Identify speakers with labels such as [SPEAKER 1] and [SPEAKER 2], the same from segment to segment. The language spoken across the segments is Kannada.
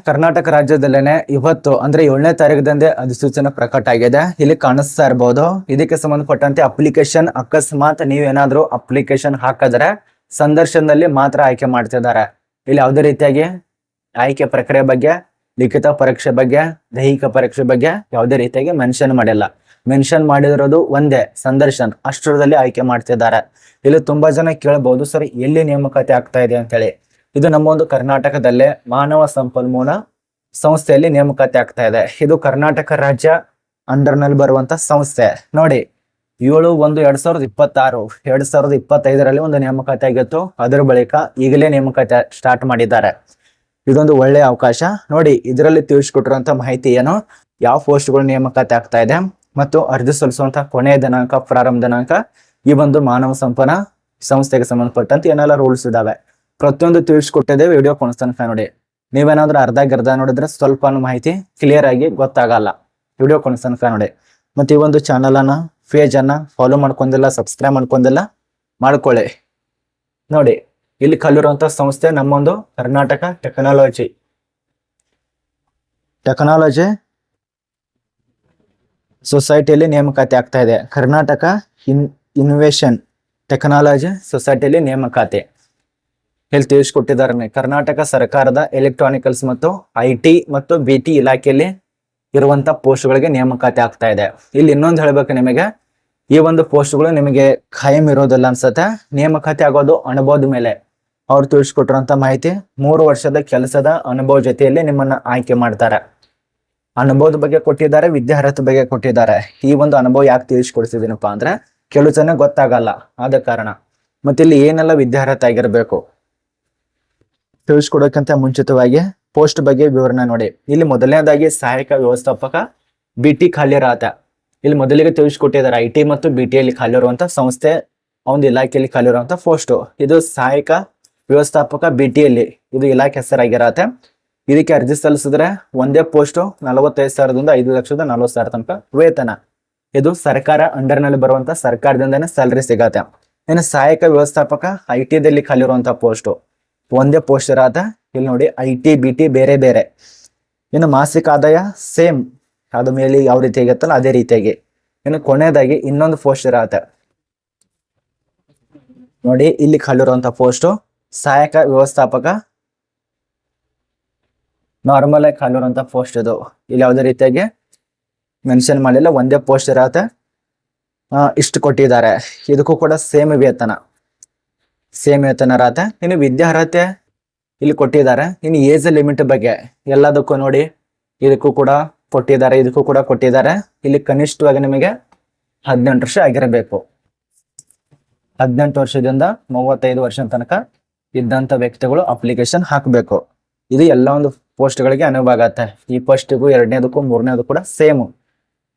[SPEAKER 1] ಕರ್ನಾಟಕ ರಾಜ್ಯದಲ್ಲೇನೆ ಇವತ್ತು ಅಂದ್ರೆ 7ನೇ ತಾರೀಕದಂದೇ ಅಧಿಸೂಚನೆ ಪ್ರಕಟ ಆಗಿದೆ. ಇಲ್ಲಿ ಕಾಣಿಸ್ತಾ ಇರಬಹುದು. ಇದಕ್ಕೆ ಸಂಬಂಧಪಟ್ಟಂತೆ ಅಪ್ಲಿಕೇಶನ್ ಅಕಸ್ಮಾತ್ ನೀವೇನಾದ್ರೂ ಅಪ್ಲಿಕೇಶನ್ ಹಾಕಿದ್ರೆ ಸಂದರ್ಶನದಲ್ಲಿ ಮಾತ್ರ ಆಯ್ಕೆ ಮಾಡ್ತಿದ್ದಾರೆ. ಇಲ್ಲಿ ಯಾವುದೇ ರೀತಿಯಾಗಿ ಆಯ್ಕೆ ಪ್ರಕ್ರಿಯೆ ಬಗ್ಗೆ, ಲಿಖಿತ ಪರೀಕ್ಷೆ ಬಗ್ಗೆ, ದೈಹಿಕ ಪರೀಕ್ಷೆ ಬಗ್ಗೆ ಯಾವುದೇ ರೀತಿಯಾಗಿ ಮೆನ್ಷನ್ ಮಾಡಿಲ್ಲ. ಮೆನ್ಷನ್ ಮಾಡಿರೋದು ಒಂದೇ ಸಂದರ್ಶನ್, ಅಷ್ಟರದಲ್ಲಿ ಆಯ್ಕೆ ಮಾಡ್ತಿದ್ದಾರೆ. ಇಲ್ಲಿ ತುಂಬಾ ಜನ ಕೇಳಬಹುದು, ಸರ್ ಎಲ್ಲಿ ನೇಮಕಾತಿ ಆಗ್ತಾ ಇದೆ ಅಂತೇಳಿ. ಇದು ನಮ್ಮ ಒಂದು ಕರ್ನಾಟಕದಲ್ಲೇ ಮಾನವ ಸಂಪನ್ಮೂಲ ಸಂಸ್ಥೆಯಲ್ಲಿ ನೇಮಕಾತಿ ಆಗ್ತಾ ಇದೆ. ಇದು ಕರ್ನಾಟಕ ರಾಜ್ಯ ಅಂಡರ್ನಲ್ಲಿ ಬರುವಂತ ಸಂಸ್ಥೆ. ನೋಡಿ 7/1/2026 2025ರಲ್ಲಿ ಒಂದು ನೇಮಕಾತಿ ಆಗಿತ್ತು. ಅದರ ಬಳಿಕ ಈಗಲೇ ನೇಮಕಾತಿ ಸ್ಟಾರ್ಟ್ ಮಾಡಿದ್ದಾರೆ. ಇದೊಂದು ಒಳ್ಳೆಯ ಅವಕಾಶ. ನೋಡಿ ಇದರಲ್ಲಿ ತಿಳಿಸ್ಕೊಟ್ಟಿರುವಂತ ಮಾಹಿತಿ ಏನು, ಯಾವ ಪೋಸ್ಟ್ಗಳು ನೇಮಕಾತಿ ಆಗ್ತಾ ಇದೆ ಮತ್ತು ಅರ್ಜಿ ಸಲ್ಲಿಸುವಂತಹ ಕೊನೆಯ ದಿನಾಂಕ, ಪ್ರಾರಂಭ ದಿನಾಂಕ, ಈ ಒಂದು ಮಾನವ ಸಂಪನ್ಮೂಲ ಸಂಸ್ಥೆಗೆ ಸಂಬಂಧಪಟ್ಟಂತೆ ಏನೆಲ್ಲ ರೂಲ್ಸ್ ಇದಾವೆ ಪ್ರತಿಯೊಂದು ತಿಳಿಸ್ಕೊಟ್ಟಿದೆ. ವಿಡಿಯೋ ಕೊನೆತನಕ ನೋಡಿ. ನೀವೇನಾದ್ರೂ ಅರ್ಧ ನೋಡಿದ್ರೆ ಸ್ವಲ್ಪ ಮಾಹಿತಿ ಕ್ಲಿಯರ್ ಆಗಿ ಗೊತ್ತಾಗಲ್ಲ. ವಿಡಿಯೋ ಕೊನೆತನಕ ನೋಡಿ. ಮತ್ತೆ ಈ ಒಂದು ಚಾನಲ್ ಅನ್ನ, ಪೇಜ್ ಅನ್ನ ಫಾಲೋ ಮಾಡ್ಕೊಂಡಿಲ್ಲ, ಸಬ್ಸ್ಕ್ರೈಬ್ ಮಾಡ್ಕೊಂಡಿಲ್ಲ, ಮಾಡ್ಕೊಳ್ಳಿ. ನೋಡಿ ಇಲ್ಲಿ ಕಲಿರುವಂತ ಸಂಸ್ಥೆ ನಮ್ಮೊಂದು ಕರ್ನಾಟಕ ಟೆಕ್ನಾಲಜಿ ಸೊಸೈಟಿಯಲ್ಲಿ ನೇಮಕಾತಿ ಆಗ್ತಾ ಇದೆ. ಕರ್ನಾಟಕ ಇನ್ವೇಷನ್ ಟೆಕ್ನಾಲಜಿ ಸೊಸೈಟಿಯಲ್ಲಿ ನೇಮಕಾತಿ ಇಲ್ಲಿ ತಿಳಿಸ್ಕೊಟ್ಟಿದ್ದಾರೆ. ಕರ್ನಾಟಕ ಸರ್ಕಾರದ ಎಲೆಕ್ಟ್ರಾನಿಕಲ್ಸ್ ಮತ್ತು IT ಮತ್ತು BT ಇಲಾಖೆಯಲ್ಲಿ ಇರುವಂತ ಪೋಸ್ಟ್ಗಳಿಗೆ ನೇಮಕಾತಿ ಆಗ್ತಾ ಇದೆ. ಇಲ್ಲಿ ಇನ್ನೊಂದು ಹೇಳ್ಬೇಕು ನಿಮಗೆ, ಈ ಒಂದು ಪೋಸ್ಟ್ಗಳು ನಿಮಗೆ ಖಾಯಂ ಇರೋದಿಲ್ಲ ಅನ್ಸತ್ತೆ. ನೇಮಕಾತಿ ಆಗೋದು ಅನುಭವದ ಮೇಲೆ. ಅವ್ರು ತಿಳಿಸ್ಕೊಟ್ಟಿರುವಂತ ಮಾಹಿತಿ 3 ವರ್ಷದ ಕೆಲಸದ ಅನುಭವ ಜೊತೆಯಲ್ಲಿ ನಿಮ್ಮನ್ನ ಆಯ್ಕೆ ಮಾಡ್ತಾರೆ. ಅನುಭವದ ಬಗ್ಗೆ ಕೊಟ್ಟಿದ್ದಾರೆ, ವಿದ್ಯಾರ್ಹತೆ ಬಗ್ಗೆ ಕೊಟ್ಟಿದ್ದಾರೆ. ಈ ಒಂದು ಅನುಭವ ಯಾಕೆ ತಿಳಿಸ್ಕೊಡ್ತಿದ್ದೀನಪ್ಪ ಅಂದ್ರೆ ಕೆಲವು ಜನ ಗೊತ್ತಾಗಲ್ಲ, ಆದ ಕಾರಣ. ಮತ್ತೆ ಇಲ್ಲಿ ಏನೆಲ್ಲ ವಿದ್ಯಾರ್ಹತೆ ಆಗಿರ್ಬೇಕು ತಿಳಿಸ್ಕೊಡೋಕ್ಕಿಂತ ಮುಂಚಿತವಾಗಿ ಪೋಸ್ಟ್ ಬಗ್ಗೆ ವಿವರಣೆ ನೋಡಿ. ಇಲ್ಲಿ ಮೊದಲನೇದಾಗಿ ಸಹಾಯಕ ವ್ಯವಸ್ಥಾಪಕ BT ಖಾಲಿ ಇರತ್ತೆ. ಇಲ್ಲಿ ಮೊದಲಿಗೆ ತಿಳಿಸ್ಕೊಟ್ಟಿದ್ದಾರೆ IT ಮತ್ತು BT ಯಲ್ಲಿ ಖಾಲಿ ಇರುವಂತ ಸಂಸ್ಥೆ, ಒಂದು ಇಲಾಖೆಯಲ್ಲಿ ಖಾಲಿ ಇರುವಂತ ಪೋಸ್ಟ್. ಇದು ಸಹಾಯಕ ವ್ಯವಸ್ಥಾಪಕ BT ಯಲ್ಲಿ, ಇದು ಇಲಾಖೆ ಹೆಸರಾಗಿರತ್ತೆ. ಇದಕ್ಕೆ ಅರ್ಜಿ ಸಲ್ಲಿಸಿದ್ರೆ ಒಂದೇ ಪೋಸ್ಟ್ 45,000ದಿಂದ 5,40,000 ತನಕ ವೇತನ. ಇದು ಸರ್ಕಾರ ಅಂಡರ್ನಲ್ಲಿ ಬರುವಂತ ಸರ್ಕಾರದಿಂದನೇ ಸ್ಯಾಲರಿ ಸಿಗತ್ತೆ. ಇನ್ನು ಸಹಾಯಕ ವ್ಯವಸ್ಥಾಪಕ IT ದಲ್ಲಿ ಖಾಲಿ ಇರುವಂತ ಪೋಸ್ಟ್ ಒಂದೇ ಪೋಸ್ಟ್ ಇರತ್ತೆ. ಇಲ್ಲಿ ನೋಡಿ IT BT ಬೇರೆ ಬೇರೆ. ಇನ್ನು ಮಾಸಿಕ ಆದಾಯ ಸೇಮ್, ಅದು ಮೇಲೆ ಯಾವ ರೀತಿ ಆಗತ್ತಲ್ಲ ಅದೇ ರೀತಿಯಾಗಿ. ಇನ್ನು ಕೊನೆಯದಾಗಿ ಇನ್ನೊಂದು ಪೋಸ್ಟ್ ಇರತ್ತೆ ನೋಡಿ, ಇಲ್ಲಿ ಖಾಲಿ ಇರುವಂತ ಪೋಸ್ಟ್ ಸಹಾಯಕ ವ್ಯವಸ್ಥಾಪಕ ನಾರ್ಮಲ್ ಆಗಿ ಖಾಲಿ ಇರುವಂತ ಪೋಸ್ಟ್. ಇದು ಇಲ್ಲಿ ಯಾವುದೇ ರೀತಿಯಾಗಿ ಮೆನ್ಷನ್ ಮಾಡಿಲ್ಲ, ಒಂದೇ ಪೋಸ್ಟ್ ಇರತ್ತೆ. ಇಷ್ಟು ಕೊಟ್ಟಿದ್ದಾರೆ. ಇದಕ್ಕೂ ಕೂಡ ಸೇಮ್ ವೇತನ ಇರತ್ತೆ. ಇನ್ನು ವಿದ್ಯಾರ್ಹತೆ ಇಲ್ಲಿ ಕೊಟ್ಟಿದ್ದಾರೆ. ಇನ್ನು ಏಜ್ ಲಿಮಿಟ್ ಬಗ್ಗೆ ಎಲ್ಲದಕ್ಕೂ ನೋಡಿ, ಇದಕ್ಕೂ ಕೂಡ ಕೊಟ್ಟಿದ್ದಾರೆ. ಇಲ್ಲಿ ಕನಿಷ್ಠವಾಗಿ ನಿಮಗೆ 18 ವರ್ಷ ಆಗಿರಬೇಕು. 18 ವರ್ಷದಿಂದ 35 ವರ್ಷ ತನಕ ಇದ್ದಂತ ವ್ಯಕ್ತಿಗಳು ಅಪ್ಲಿಕೇಶನ್ ಹಾಕಬೇಕು. ಇದು ಎಲ್ಲ ಒಂದು ಪೋಸ್ಟ್ಗಳಿಗೆ ಅನುಭವ ಆಗತ್ತೆ. ಈ ಫಸ್ಟ್ಗೂ, ಎರಡನೇದಕ್ಕೂ, ಮೂರನೇದು ಕೂಡ ಸೇಮ್.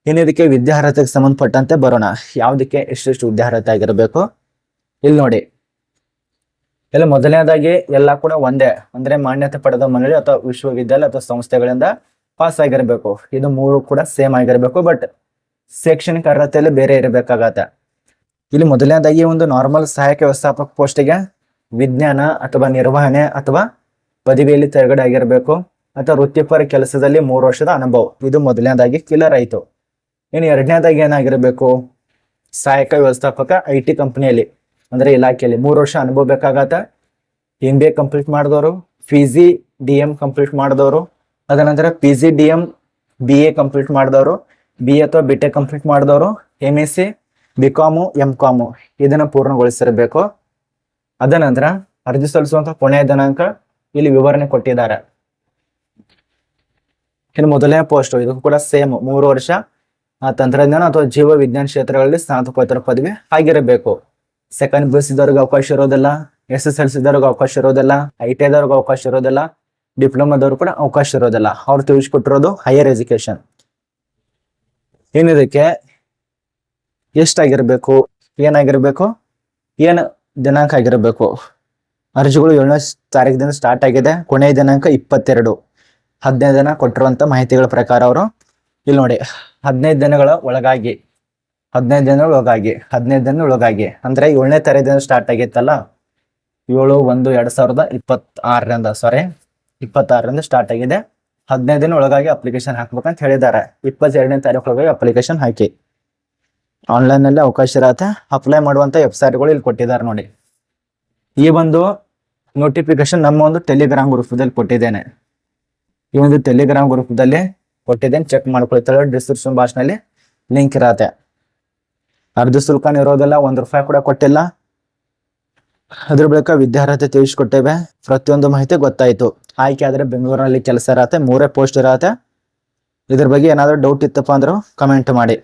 [SPEAKER 1] ಇನ್ನು ಇದಕ್ಕೆ ವಿದ್ಯಾರ್ಹತೆಗೆ ಸಂಬಂಧಪಟ್ಟಂತೆ ಬರೋಣ. ಯಾವ್ದಕ್ಕೆ ಎಷ್ಟೆಷ್ಟು ವಿದ್ಯಾರ್ಹತೆ ಆಗಿರಬೇಕು ಇಲ್ಲಿ ನೋಡಿ. ಎಲ್ಲ ಮೊದಲನೇದಾಗಿ ಎಲ್ಲ ಕೂಡ ಒಂದೇ, ಅಂದ್ರೆ ಮಾನ್ಯತೆ ಪಡೆದ ಮಂಡಳಿ ಅಥವಾ ವಿಶ್ವವಿದ್ಯಾಲಯ ಅಥವಾ ಸಂಸ್ಥೆಗಳಿಂದ ಪಾಸ್ ಆಗಿರಬೇಕು. ಇದು 3 ಕೂಡ ಸೇಮ್ ಆಗಿರಬೇಕು. ಬಟ್ ಶೈಕ್ಷಣಿಕ ಅರ್ಹತೆಯಲ್ಲಿ ಬೇರೆ ಇರಬೇಕಾಗತ್ತೆ. ಇಲ್ಲಿ ಮೊದಲನೇದಾಗಿ ಒಂದು ನಾರ್ಮಲ್ ಸಹಾಯಕ ವ್ಯವಸ್ಥಾಪಕ ಪೋಸ್ಟಿಗೆ ವಿಜ್ಞಾನ ಅಥವಾ ನಿರ್ವಹಣೆ ಅಥವಾ ಪದವಿಯಲ್ಲಿ ತೆರಗಡೆ ಆಗಿರಬೇಕು, ಅಥವಾ ವೃತ್ತಿಪರ ಕೆಲಸದಲ್ಲಿ 3 ವರ್ಷದ ಅನುಭವ. ಇದು ಮೊದಲನೇದಾಗಿ ಕ್ಲಿಯರ್ ಆಯ್ತು. ಇನ್ನು ಎರಡನೇದಾಗಿ ಏನಾಗಿರ್ಬೇಕು, ಸಹಾಯಕ ವ್ಯವಸ್ಥಾಪಕ IT ಕಂಪನಿಯಲ್ಲಿ ಅಂದ್ರೆ ಇಲಾಖೆಯಲ್ಲಿ 3 ವರ್ಷ ಅನುಭವ ಬೇಕಾಗತ್ತ. MBA ಕಂಪ್ಲೀಟ್ ಮಾಡಿದವರು, PGDM ಕಂಪ್ಲೀಟ್ ಮಾಡಿದವರು, ಅದನಂತರ PGDM BA ಕಂಪ್ಲೀಟ್ ಮಾಡಿದವರು, BA ಅಥವಾ BTech ಕಂಪ್ಲೀಟ್ ಮಾಡಿದವರು, MSc BCom MCom ಇದನ್ನ ಪೂರ್ಣಗೊಳಿಸಿರಬೇಕು. ಅದನಂತರ ಅರ್ಜಿ ಸಲ್ಲಿಸುವಂತ ಕೊನೆಯ ದಿನಾಂಕ ಇಲ್ಲಿ ವಿವರಣೆ ಕೊಟ್ಟಿದ್ದಾರೆ. ಇನ್ನು ಮೊದಲನೇ ಪೋಸ್ಟ್ ಇದು ಕೂಡ ಸೇಮ್ 3 ವರ್ಷ ತಂತ್ರಜ್ಞಾನ ಅಥವಾ ಜೀವ ವಿಜ್ಞಾನ ಕ್ಷೇತ್ರಗಳಲ್ಲಿ ಸ್ನಾತಕೋತ್ತರ ಪದವಿ ಆಗಿರಬೇಕು. ಸೆಕೆಂಡ್ PUC ಇದ್ದವ್ರಿಗೆ ಅವಕಾಶ ಇರೋದಿಲ್ಲ, SSLC ಇದ್ದವ್ರಿಗೆ ಅವಕಾಶ ಇರೋದಿಲ್ಲ, ITI ದವ್ರಿಗೆ ಅವಕಾಶ ಇರೋದಿಲ್ಲ, ಡಿಪ್ಲೊಮಾದವ್ರು ಕೂಡ ಅವಕಾಶ ಇರೋದಿಲ್ಲ. ಅವ್ರು ತಿಳಿಸ್ಕೊಟ್ಟಿರೋದು ಹೈಯರ್ ಎಜುಕೇಶನ್. ಏನಿದಕ್ಕೆ ಎಷ್ಟಾಗಿರ್ಬೇಕು, ಏನಾಗಿರ್ಬೇಕು, ಏನು ದಿನಾಂಕ ಆಗಿರಬೇಕು. ಅರ್ಜಿಗಳು 7ನೇ ತಾರೀಕಿನಿಂದ ಸ್ಟಾರ್ಟ್ ಆಗಿದೆ. ಕೊನೆಯ ದಿನಾಂಕ 22. 15 ದಿನ ಕೊಟ್ಟಿರುವಂತ ಮಾಹಿತಿಗಳ ಪ್ರಕಾರ ಅವರು ಇಲ್ಲಿ ನೋಡಿ 15 ದಿನಗಳ ಒಳಗಾಗಿ ಅಂದ್ರೆ 7ನೇ ತಾರೀಕಿನಿಂದ ಸ್ಟಾರ್ಟ್ ಆಗಿತ್ತಲ್ಲ, 7/1/2026 26ರಿಂದ ಸ್ಟಾರ್ಟ್ ಆಗಿದೆ. 15 ದಿನ ಒಳಗಾಗಿ ಅಪ್ಲಿಕೇಶನ್ ಹಾಕ್ಬೇಕಂತ ಹೇಳಿದ್ದಾರೆ. 22ನೇ ತಾರೀಕು ಒಳಗಾಗಿ ಅಪ್ಲಿಕೇಶನ್ ಹಾಕಿ. ಆನ್ಲೈನ್ ನಲ್ಲಿ ಅವಕಾಶ ಇರತ್ತೆ. ಅಪ್ಲೈ ಮಾಡುವಂತ ವೆಬ್ಸೈಟ್ಗಳು ಇಲ್ಲಿ ಕೊಟ್ಟಿದ್ದಾರೆ ನೋಡಿ. ಈ ಒಂದು ನೋಟಿಫಿಕೇಶನ್ ನಮ್ಮ ಒಂದು ಟೆಲಿಗ್ರಾಮ್ ಗ್ರೂಪ್ದಲ್ಲಿ ಕೊಟ್ಟಿದ್ದೇನೆ. ಈ ಒಂದು ಟೆಲಿಗ್ರಾಮ್ ಗ್ರೂಪ್ದಲ್ಲಿ ಕೊಟ್ಟಿದ್ದೇನೆ, ಚೆಕ್ ಮಾಡ್ಕೊಳ್ತಾಳೆ. ಡಿಸ್ಕ್ರಿಪ್ಷನ್ ಬಾಕ್ಸ್ ನಲ್ಲಿ ಲಿಂಕ್ ಇರತ್ತೆ. ಅರ್ಜಿ ಶುಲ್ಕ ಇರೋದಿಲ್ಲ, ₹1 ಕೂಡ ಕೊಟ್ಟಿಲ್ಲ. ಅದ್ರ ಬಳಿಕ ವಿದ್ಯಾರ್ಹತೆ ತಿಳಿಸ್ಕೊಟ್ಟೇವೆ. ಪ್ರತಿಯೊಂದು ಮಾಹಿತಿ ಗೊತ್ತಾಯ್ತು. ಆಯ್ಕೆ ಆದ್ರೆ ಬೆಂಗಳೂರಿನಲ್ಲಿ ಕೆಲಸ ಇರತ್ತೆ, 3 ಪೋಸ್ಟ್ ಇರತ್ತೆ. ಇದ್ರ ಬಗ್ಗೆ ಏನಾದ್ರು ಡೌಟ್ ಇತ್ತಪ್ಪ ಅಂದ್ರೂ ಕಮೆಂಟ್ ಮಾಡಿ.